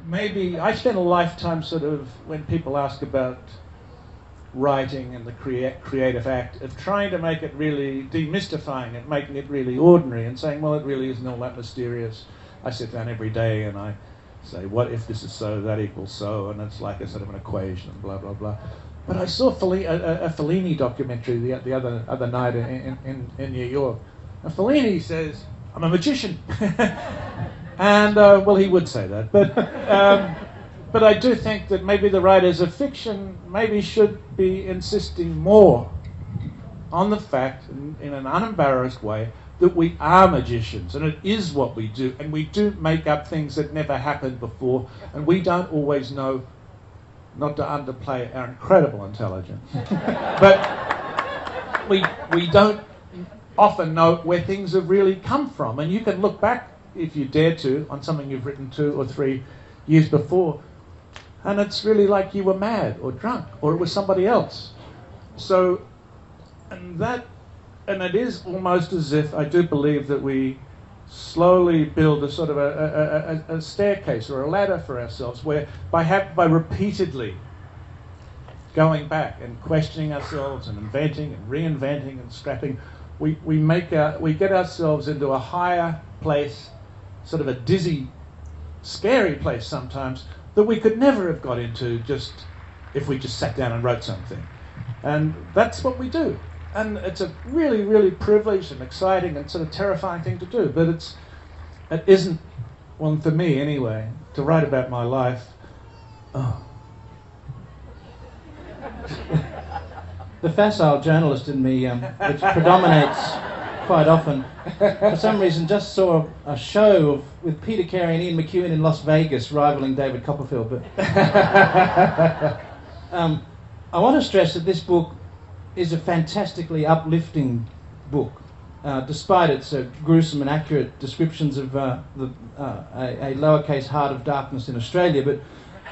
maybe I spent a lifetime sort of, when people ask about writing and the creative act, of trying to make it really, demystifying it, making it really ordinary and saying, well, it really isn't all that mysterious. I sit down every day and I say, what if this is so, that equals so, and it's like a sort of an equation and blah, blah, blah. But I saw a Fellini documentary the other night in New York. And Fellini says, I'm a magician. And, well, he would say that. But I do think that maybe the writers of fiction maybe should be insisting more on the fact, in an unembarrassed way, that we are magicians, and it is what we do, and we do make up things that never happened before, and we don't always know, not to underplay our incredible intelligence, but we don't often know where things have really come from. And you can look back, if you dare to, on something you've written 2 or 3 years before, and it's really like you were mad or drunk, or it was somebody else. So, and it is almost as if I do believe that we slowly build a sort of a staircase or a ladder for ourselves, where by repeatedly going back and questioning ourselves and inventing and reinventing and scrapping, we get ourselves into a higher place, sort of a dizzy, scary place sometimes, that we could never have got into just if we just sat down and wrote something. And that's what we do. And it's a really, really privileged and exciting and sort of terrifying thing to do. But it isn't, well, for me anyway, to write about my life. Oh. The facile journalist in me, which predominates quite often, for some reason just saw a show with Peter Carey and Ian McEwan in Las Vegas rivaling David Copperfield. But I want to stress that this book is a fantastically uplifting book, despite its gruesome and accurate descriptions of a lowercase heart of darkness in Australia. But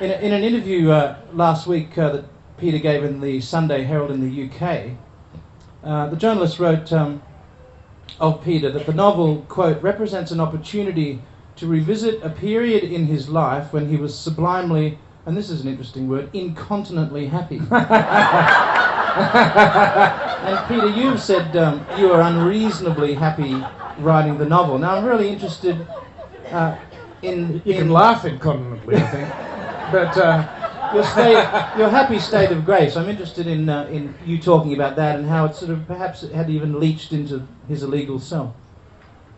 in an interview last week that Peter gave in the Sunday Herald in the UK, the journalist wrote of Peter that the novel, quote, represents an opportunity to revisit a period in his life when he was sublimely, and this is an interesting word, incontinently happy. And Peter, you've said you are unreasonably happy writing the novel. Now I'm really interested in... You can laugh incontinently, I think. But... your happy state of grace. I'm interested in you talking about that and how it sort of perhaps it had even leached into his illegal cell.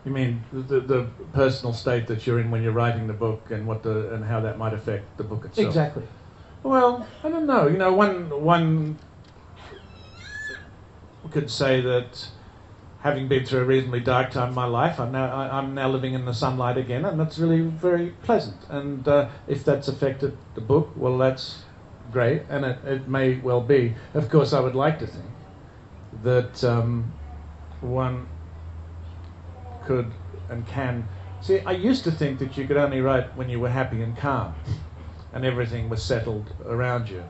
You mean the personal state that you're in when you're writing the book, and and how that might affect the book itself? Exactly. Well, I don't know. You know, one could say that, having been through a reasonably dark time in my life, I'm now living in the sunlight again, and that's really very pleasant. And if that's affected the book, well, that's great, and it may well be. Of course, I would like to think that one could and can... See, I used to think that you could only write when you were happy and calm, and everything was settled around you.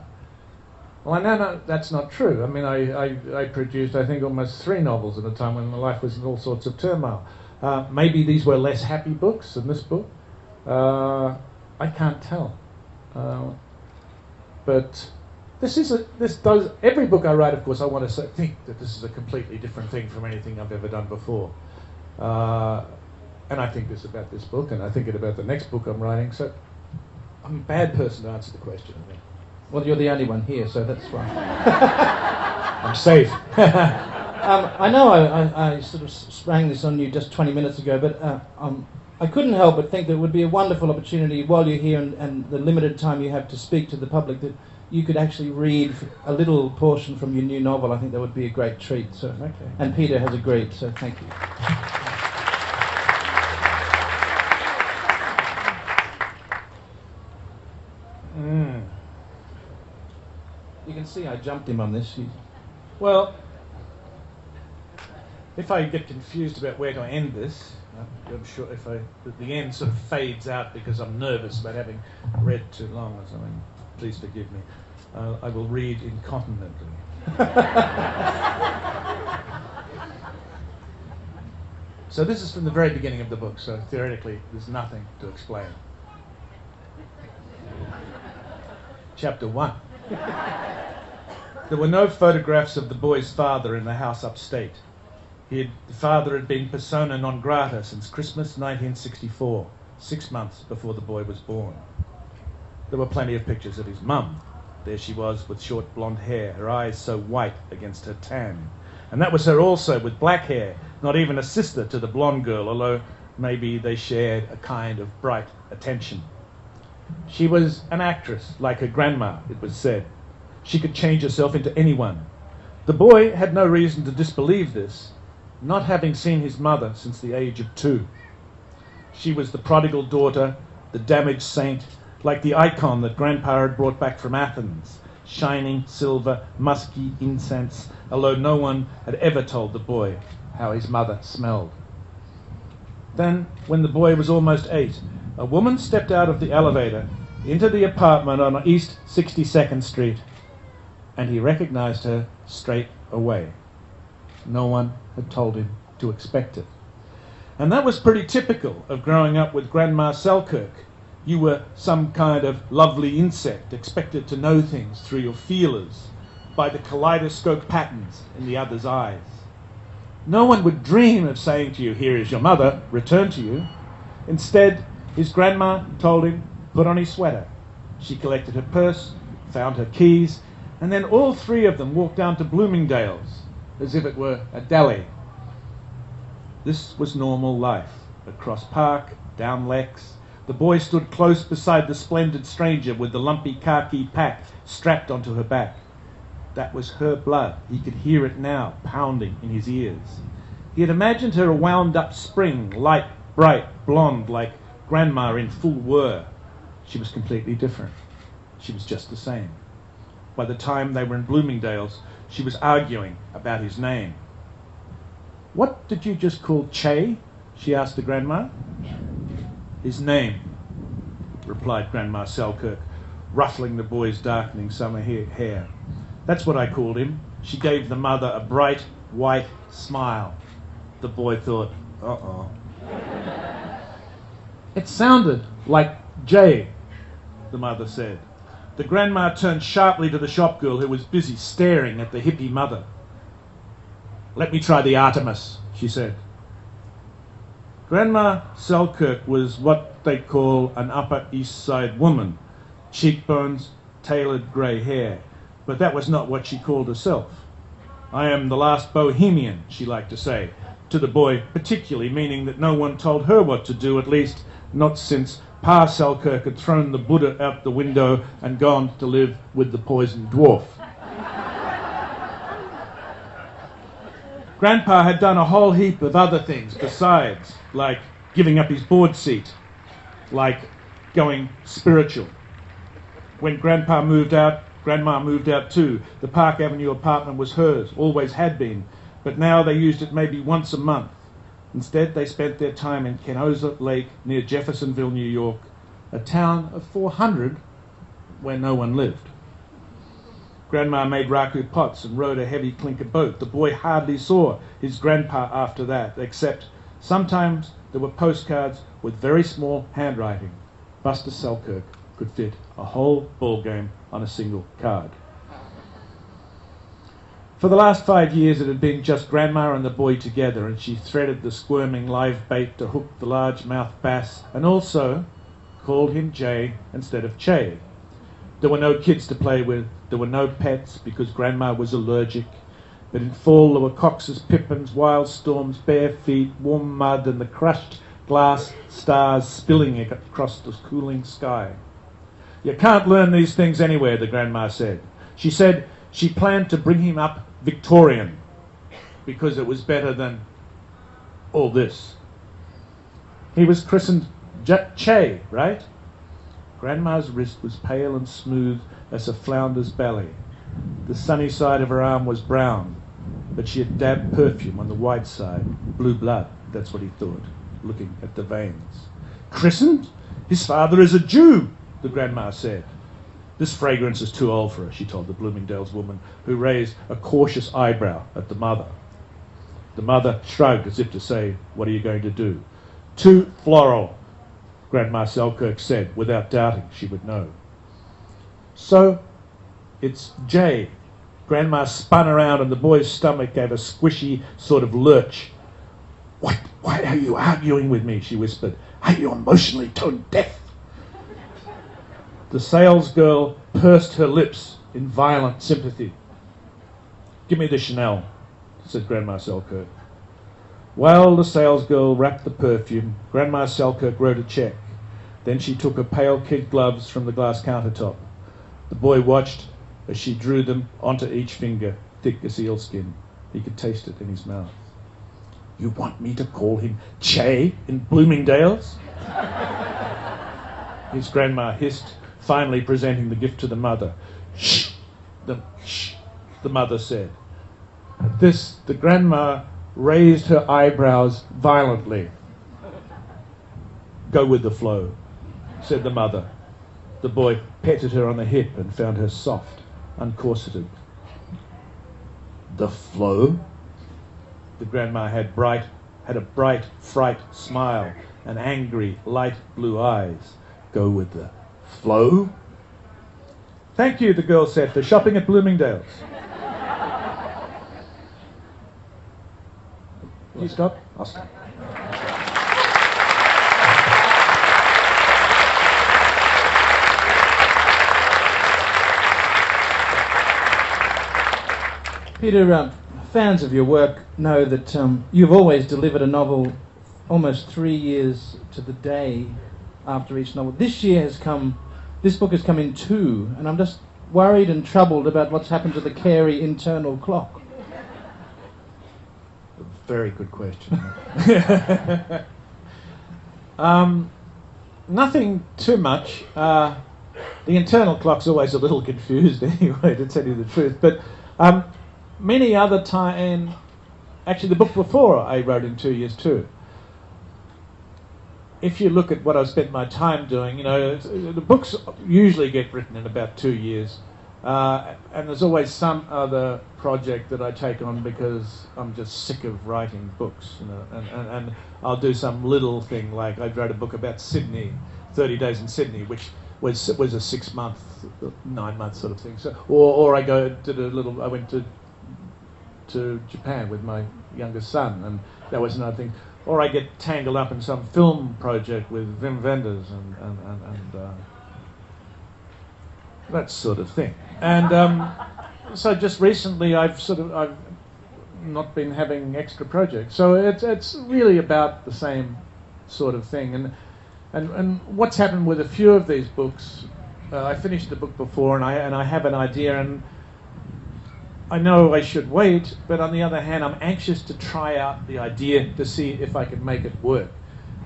Well, I know that's not true. I mean, I produced, I think, almost 3 novels at a time when my life was in all sorts of turmoil. Maybe these were less happy books than this book. I can't tell. But every book I write, of course, I want to think that this is a completely different thing from anything I've ever done before. And I think this about this book, and I think it about the next book I'm writing. So I'm a bad person to answer the question, I think. Well, you're the only one here, so that's fine. I'm safe. I know I sort of sprang this on you just 20 minutes ago, but I couldn't help but think that it would be a wonderful opportunity while you're here and the limited time you have to speak to the public, that you could actually read a little portion from your new novel. I think that would be a great treat. So, okay. And Peter has agreed, so thank you. You can see I jumped him on this. Well, if I get confused about where to end this, I'm sure if the end sort of fades out because I'm nervous about having read too long or something, please forgive me. I will read incontinently. So this is from the very beginning of the book, so theoretically there's nothing to explain. Chapter 1. There were no photographs of the boy's father in the house upstate. The father had been persona non grata since Christmas 1964, 6 months before the boy was born. There were plenty of pictures of his mum. There she was with short blonde hair, her eyes so white against her tan. And that was her also with black hair, not even a sister to the blonde girl, although maybe they shared a kind of bright attention. She was an actress, like her grandma, it was said. She could change herself into anyone. The boy had no reason to disbelieve this, not having seen his mother since the age of 2. She was the prodigal daughter, the damaged saint, like the icon that Grandpa had brought back from Athens, shining silver, musky incense, although no one had ever told the boy how his mother smelled. Then, when the boy was almost 8, a woman stepped out of the elevator into the apartment on East 62nd Street, and he recognized her straight away. No one had told him to expect it. And that was pretty typical of growing up with Grandma Selkirk. You were some kind of lovely insect, expected to know things through your feelers, by the kaleidoscope patterns in the other's eyes. No one would dream of saying to you, "Here is your mother, return to you." Instead, his grandma told him, put on his sweater. She collected her purse, found her keys, and then all 3 of them walked down to Bloomingdale's, as if it were a deli. This was normal life. Across Park, down Lex, the boy stood close beside the splendid stranger with the lumpy khaki pack strapped onto her back. That was her blood. He could hear it now, pounding in his ears. He had imagined her a wound-up spring, light, bright, blonde, like Grandma in full whir. She was completely different. She was just the same. By the time they were in Bloomingdale's, she was arguing about his name. "What did you just call Che?" she asked the grandma. "His name," replied Grandma Selkirk, ruffling the boy's darkening summer hair. "That's what I called him." She gave the mother a bright, white smile. The boy thought, uh-oh. "It sounded like J," the mother said. The grandma turned sharply to the shop girl who was busy staring at the hippie mother. "Let me try the Artemis," she said. Grandma Selkirk was what they call an Upper East Side woman. Cheekbones, tailored grey hair. But that was not what she called herself. "I am the last bohemian," she liked to say, to the boy particularly, meaning that no one told her what to do, at least not since Pa Selkirk had thrown the Buddha out the window and gone to live with the poisoned dwarf. Grandpa had done a whole heap of other things besides, like giving up his board seat, like going spiritual. When Grandpa moved out, Grandma moved out too. The Park Avenue apartment was hers, always had been, but now they used it maybe once a month. Instead, they spent their time in Kenosha Lake near Jeffersonville, New York, a town of 400 where no one lived. Grandma made raku pots and rowed a heavy clinker boat. The boy hardly saw his grandpa after that, except sometimes there were postcards with very small handwriting. Buster Selkirk could fit a whole ball game on a single card. For the last 5 years it had been just Grandma and the boy together, and she threaded the squirming live bait to hook the largemouth bass, and also called him Jay instead of Che. There were no kids to play with, there were no pets because Grandma was allergic, but in fall there were coxes, pippins, wild storms, bare feet, warm mud, and the crushed glass stars spilling across the cooling sky. "You can't learn these things anywhere," the Grandma said. She said she planned to bring him up Victorian because it was better than all this. He was christened Che, right? Grandma's wrist was pale and smooth as a flounder's belly. The sunny side of her arm was brown, but she had dabbed perfume on the white side. Blue blood, that's what he thought, looking at the veins. "Christened? His father is a Jew," the Grandma said. "This fragrance is too old for her," she told the Bloomingdale's woman, who raised a cautious eyebrow at the mother. The mother shrugged as if to say, "What are you going to do?" "Too floral," Grandma Selkirk said, without doubting she would know. So, it's Jay. Grandma spun around and the boy's stomach gave a squishy sort of lurch. Why are you arguing with me? She whispered. Are you emotionally tone deaf? The salesgirl pursed her lips in violent sympathy. Give me the Chanel, said Grandma Selkirk. While the salesgirl wrapped the perfume, Grandma Selkirk wrote a cheque. Then she took her pale kid gloves from the glass countertop. The boy watched as she drew them onto each finger, thick as eelskin. He could taste it in his mouth. You want me to call him Che in Bloomingdale's? His grandma hissed, finally presenting the gift to the mother. Shh, the mother said. At this, the grandma raised her eyebrows violently. Go with the flow, said the mother. The boy petted her on the hip and found her soft, uncorseted. The flow? The grandma had a bright fright smile and angry, light blue eyes. Go with the flow? Thank you, the girl said, for shopping at Bloomingdale's. You stop? I'll stop. Peter, fans of your work know that you've always delivered a novel almost 3 years to the day after each novel. This book has come in 2, and I'm just worried and troubled about what's happened to the Carey internal clock. Very good question. Nothing too much. The internal clock's always a little confused anyway, to tell you the truth. But many other times, actually the book before I wrote in 2 years too. If you look at what I've spent my time doing, the books usually get written in about 2 years. And there's always some other project that I take on because I'm just sick of writing books, and I'll do some little thing, like I wrote a book about Sydney, 30 Days in Sydney, which was a 6-month, 9-month sort of thing. So, or I went to Japan with my youngest son, and that was another thing. Or I get tangled up in some film project with Wim Wenders and that sort of thing. And so just recently I've not been having extra projects. So it's really about the same sort of thing. And what's happened with a few of these books, I finished the book before and I have an idea, and I know I should wait, but on the other hand, I'm anxious to try out the idea to see if I can make it work.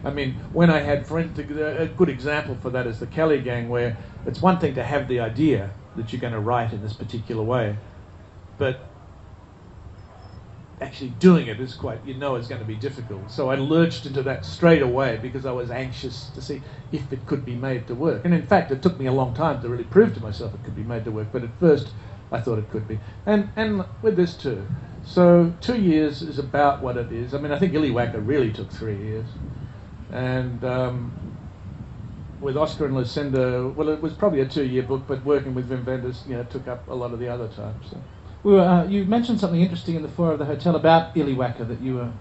I mean, when I had, for instance, a good example for that is the Kelly Gang, where it's one thing to have the idea that you're going to write in this particular way, but actually doing it is is going to be difficult. So I lurched into that straight away because I was anxious to see if it could be made to work. And in fact, it took me a long time to really prove to myself it could be made to work, but at first I thought it could be. And with this too. So 2 years is about what it is. I mean, I think Illywacker really took 3 years. And with Oscar and Lucinda, well, it was probably a 2-year book, but working with Wim Wenders, took up a lot of the other time. So. Well, you mentioned something interesting in the foyer of the hotel about Illywacker, that you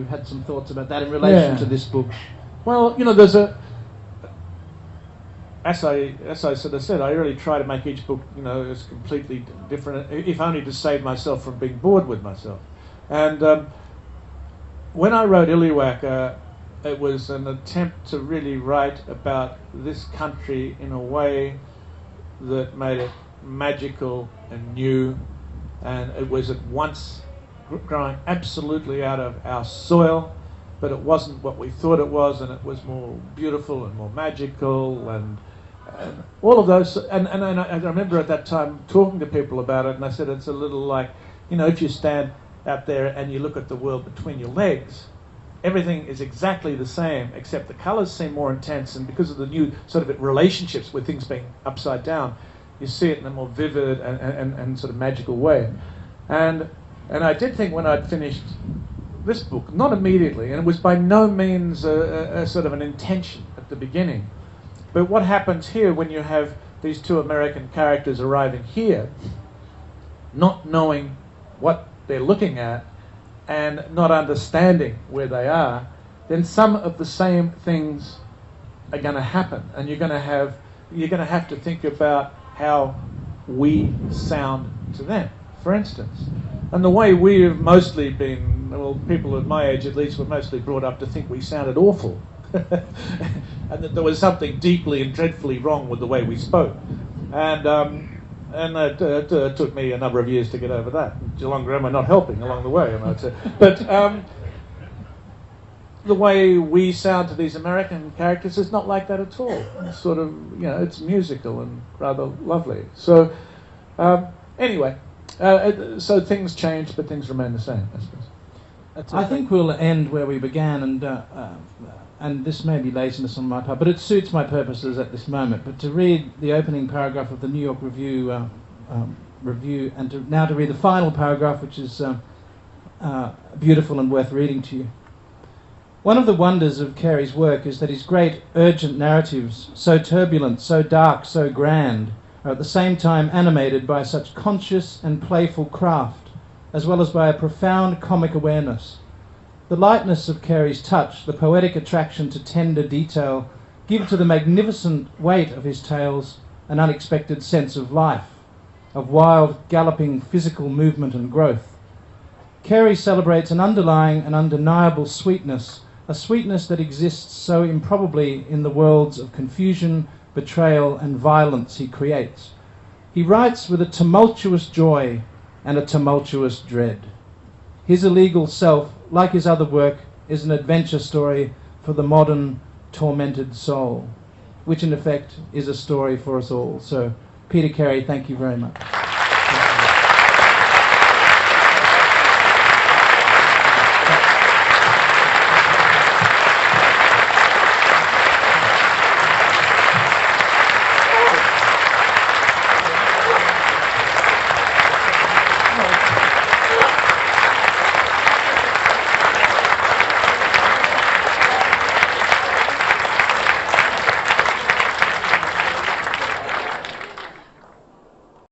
had some thoughts about that in relation to this book. Well, there's as I sort of said, I really try to make each book, as completely different, if only to save myself from being bored with myself. And when I wrote Illywacker, it was an attempt to really write about this country in a way that made it magical and new, and it was at once growing absolutely out of our soil, but it wasn't what we thought it was, and it was more beautiful and more magical and all of those. And I remember at that time talking to people about it, and I said it's a little like, if you stand out there and you look at the world between your legs, everything is exactly the same, except the colours seem more intense, and because of the new sort of relationships with things being upside down, you see it in a more vivid and sort of magical way. And I did think when I'd finished this book, not immediately, and it was by no means a sort of an intention at the beginning, but what happens here when you have these two American characters arriving here, not knowing what they're looking at and not understanding where they are, then some of the same things are going to happen, and you're going to have to think about how we sound to them, for instance. And the way we've mostly been, well, people of my age at least, were mostly brought up to think we sounded awful. And that there was something deeply and dreadfully wrong with the way we spoke. And it took me a number of years to get over that. Geelong Grammar not helping along the way, I might say. But the way we sound to these American characters is not like that at all. It's sort of, it's musical and rather lovely. So, anyway, so things change, but things remain the same, I suppose. I think we'll end where we began, and this may be laziness on my part, but it suits my purposes at this moment. But to read the opening paragraph of the New York Review, and now to read the final paragraph, which is beautiful and worth reading to you. One of the wonders of Carey's work is that his great urgent narratives, so turbulent, so dark, so grand, are at the same time animated by such conscious and playful craft, as well as by a profound comic awareness. The lightness of Carey's touch, the poetic attraction to tender detail, give to the magnificent weight of his tales an unexpected sense of life, of wild, galloping physical movement and growth. Carey celebrates an underlying and undeniable sweetness, a sweetness that exists so improbably in the worlds of confusion, betrayal, and violence he creates. He writes with a tumultuous joy and a tumultuous dread. His illegal self, like his other work, is an adventure story for the modern, tormented soul, which in effect is a story for us all. So, Peter Carey, thank you very much.